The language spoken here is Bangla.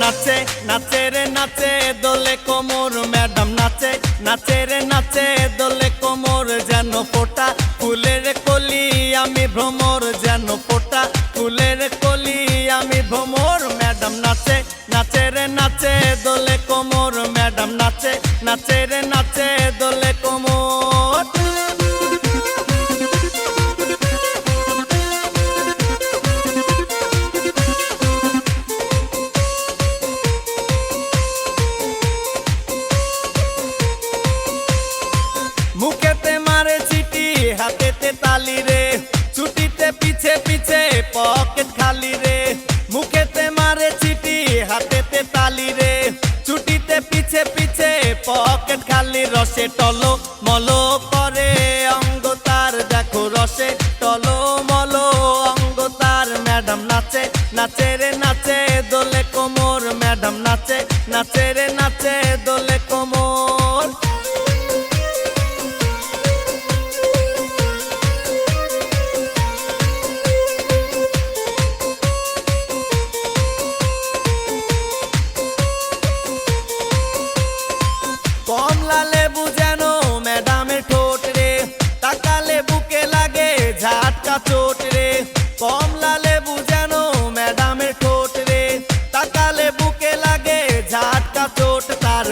নাচে নাচে রে নাচে দোলে কোমর ম্যাডাম নাচে নাচে রে নাচে দোলে কোমর যেন ফোটা ফুলের কলি আমি ভ্রমর যেন ফোটা ফুলের কলি আমি ভ্রমর ম্যাডাম নাচে নাচে রে নাচে দোলে কোমর ম্যাডাম নাচে নাচে রে নাচে দোলে কোমর মুখেতে মারে চিটি হাতেতে তালি রে ছুটিতে পিছে পিছে পকেট খালি রে মুখেতে মারে চিটি হাতেতে তালি রে ছুটিতে পিছে পিছে পকেট খালি রসে টলো মলো করে অঙ্গ তার দেখো রসে টলো মলো অঙ্গ তার ম্যাডাম নাচে নাচে রে নাচে দোলে কোমর ম্যাডাম নাচে নাচে রে নাচে দোলে কোমর কমলা লেবু যেন ম্যাডামের ঠোঁট রে তাকালে বুকে লাগে ঝাটকা চোট রে কমলা লেবু যেন ম্যাডামের ঠোঁট রে তাকালে বুকে লাগে ঝাটকা চোট তার